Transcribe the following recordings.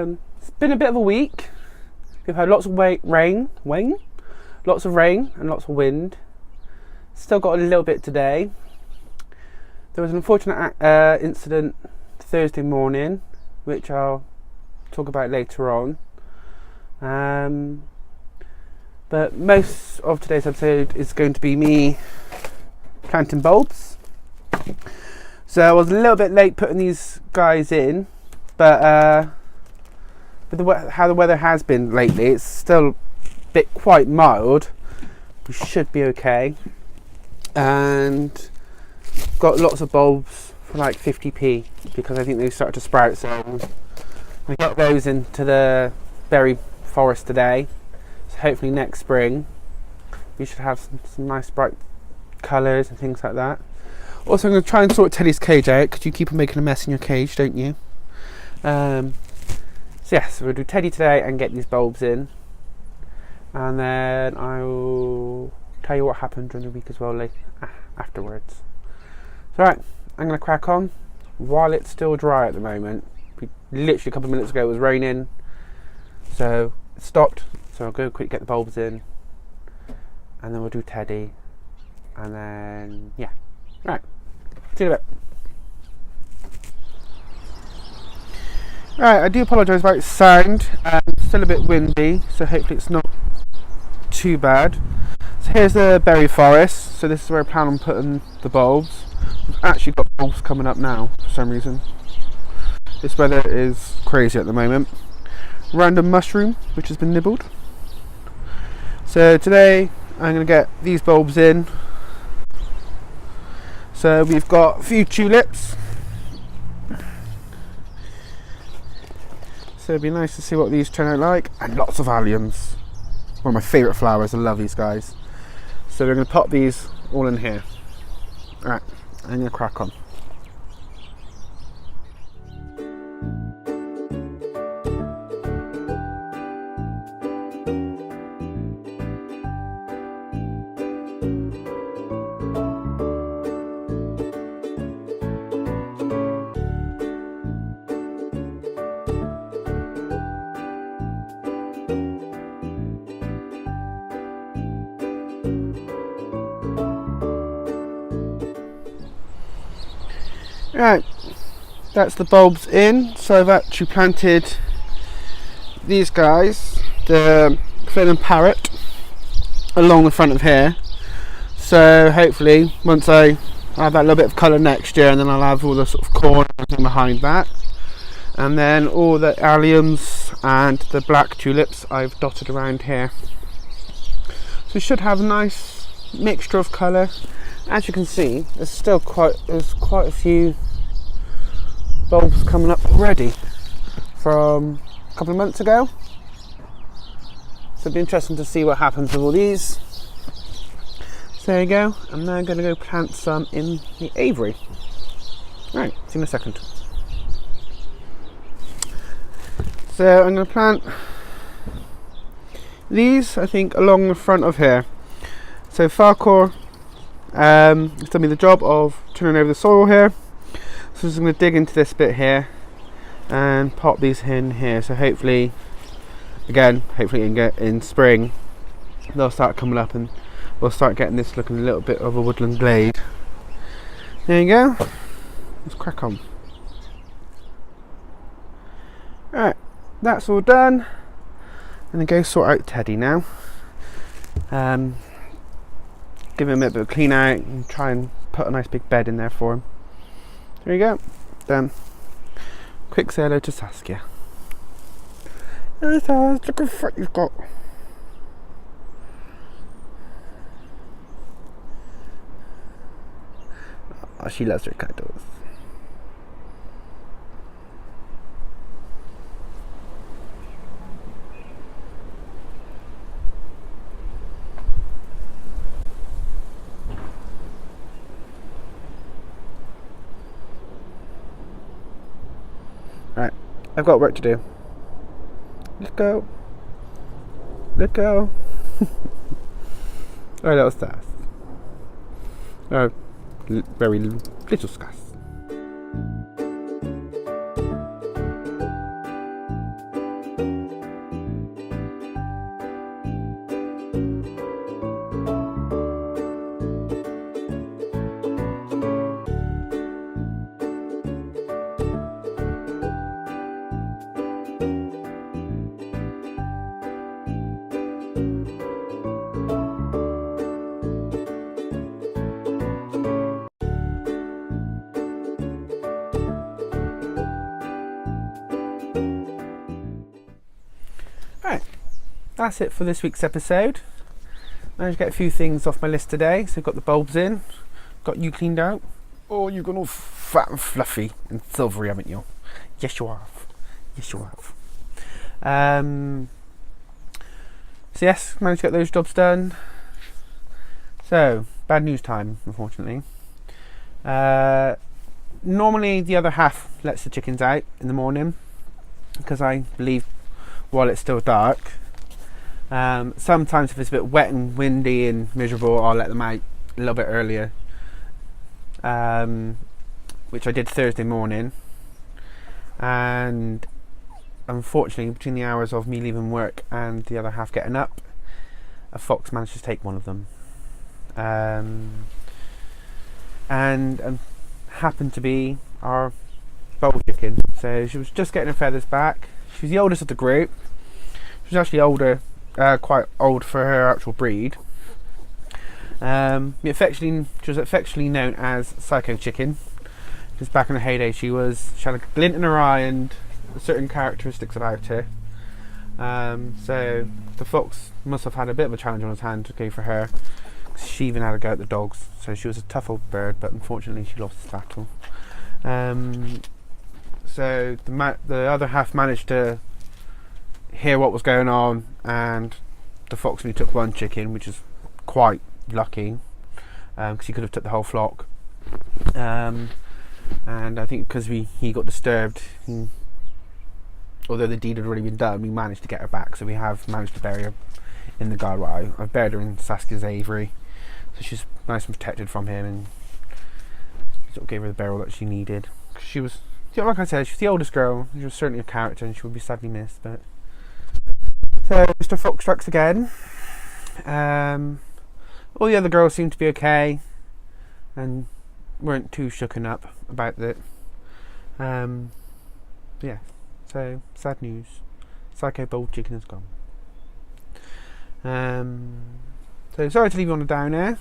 It's been a bit of a week. We've had lots of rain, lots of rain and lots of wind. Still got a little bit today. There was an unfortunate incident Thursday morning, which I'll talk about later on. But most of today's episode is going to be me planting bulbs. So I was a little bit late putting these guys in, but with how the weather has been lately, it's still a bit quite mild. We should be okay. And got lots of bulbs for like 50p because I think they started to sprout, so I got those into the berry forest today. So hopefully next spring we should have some nice bright colours and things like that. Also, I'm going to try and sort Teddy's cage out because you keep on making a mess in your cage, don't you? So we'll do Teddy today and get these bulbs in, and then I'll tell you what happened during the week as well afterwards. So right, I'm going to crack on while it's still dry at the moment. Literally a couple of minutes ago it was raining, so it stopped. So I'll go quick get the bulbs in, and then we'll do Teddy, and then yeah. Right, see you in a bit. Right, I do apologise about sound. It's still a bit windy, so hopefully it's not too bad. So here's the berry forest. So this is where I plan on putting the bulbs. We've actually got bulbs coming up now for some reason. This weather is crazy at the moment. Random mushroom which has been nibbled. So today I'm going to get these bulbs in. So we've got a few tulips. So it'd be nice to see what these turn out like. And lots of alliums. One of my favourite flowers. I love these guys. So we're going to pop these all in here. Alright, I'm going to crack on. Right, that's the bulbs in. So I've actually planted these guys, the Flynn and Parrot, along the front of here. So hopefully once I have that little bit of colour next year, and then I'll have all the sort of corn and everything behind that, and then all the alliums and the black tulips I've dotted around here. So we should have a nice mixture of colour. As you can see, there's quite a few bulbs coming up already from a couple of months ago. So it'll be interesting to see what happens with all these. So there you go. I'm now going to go plant some in the aviary. Right, see you in a second. So I'm going to plant these, I think, along the front of here. So Farquhar it's done me the job of turning over the soil here, so I'm going to dig into this bit here and pop these in here. So hopefully in spring they'll start coming up and we'll start getting this looking a little bit of a woodland glade. There you go. Let's crack on. Alright, that's all done. I'm going to go sort out Teddy now. Give him a bit of a clean out and try and put a nice big bed in there for him. There you go. Done. Quick say hello to Saskia. Hello Sas, look how fat you've got. Oh, she loves her cuddles. Right, I've got work to do. Let's go. Let's go. Alright, that was fast. Very little scarce. that's it for this week's episode. Managed to get a few things off my list today. So got the bulbs in, got you cleaned out. Oh, you've gone all fat and fluffy and silvery, haven't you? Yes, you have. Yes, you have. So yes, managed to get those jobs done. So, bad news time, unfortunately. Normally the other half lets the chickens out in the morning because I believe while it's still dark. Sometimes if it's a bit wet and windy and miserable, I'll let them out a little bit earlier, which I did Thursday morning. And unfortunately, between the hours of me leaving work and the other half getting up, a fox managed to take one of them, and happened to be our bowl chicken. So she was just getting her feathers back. She was the oldest of the group. She was actually older, quite old for her actual breed. She was affectionately known as Psycho Chicken, because back in her heyday she had a glint in her eye and certain characteristics about her. So the fox must have had a bit of a challenge on his hand to go for her. She even had a go at the dogs, so she was a tough old bird, but unfortunately she lost this battle. So the other half managed to hear what was going on, and the fox only took one chicken, which is quite lucky, because he could have took the whole flock. And I think because he got disturbed, although the deed had already been done, we managed to get her back. So we have managed to bury her in the guard. Well, I've buried her in Saskia's aviary, so she's nice and protected from him, and sort of gave her the burial that she needed. She was, like I said, she was the oldest girl. She was certainly a character, and she would be sadly missed. But so Mr. Fox strikes again. All the other girls seemed to be okay, and weren't too shooken up about it. Yeah, so sad news. Psycho Bold Chicken has gone. So sorry to leave you on a downer,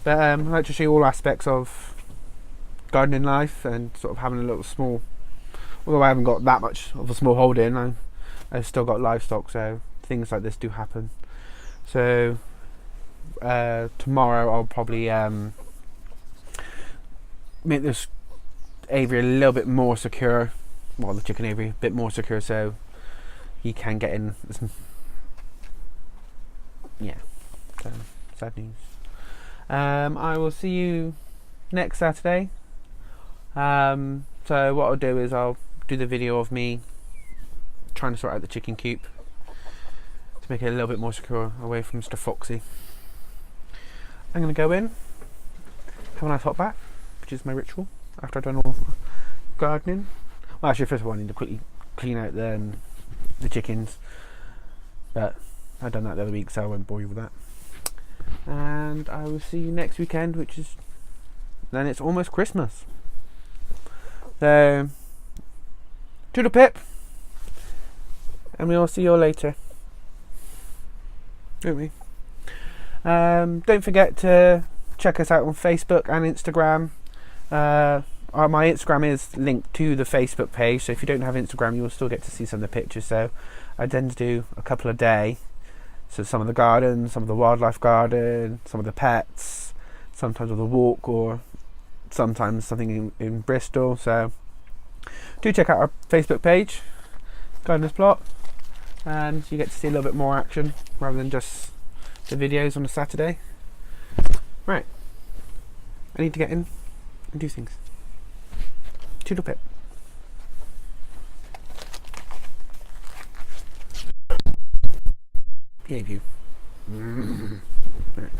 but I'd like to show you all aspects of gardening life and sort of having a little small, although I haven't got that much of a small holding, I've still got livestock, so things like this do happen. So tomorrow I'll probably make this aviary a little bit more secure, well, the chicken aviary a bit more secure, so he can get in. Yeah, so sad news. I will see you next Saturday. So what I'll do is I'll do the video of me trying to sort out the chicken coop to make it a little bit more secure away from Mr. Foxy. I'm going to go in, have a nice hot bath, which is my ritual after I've done all gardening. Well, actually, first of all, I need to quickly clean out the chickens, but I've done that the other week, so I won't bore you with that. And I will see you next weekend, which is then it's almost Christmas. So, toodle pip, and we'll see you all later. Don't we? Don't forget to check us out on Facebook and Instagram. My Instagram is linked to the Facebook page, so if you don't have Instagram, you will still get to see some of the pictures. So I tend to do a couple a day. So some of the garden, some of the wildlife garden, some of the pets, sometimes with a walk, or sometimes something in Bristol. So do check out our Facebook page, Gardener's Plot, and you get to see a little bit more action rather than just the videos on a Saturday. Right, I need to get in and do things. Toodle pip. Behave you. Right.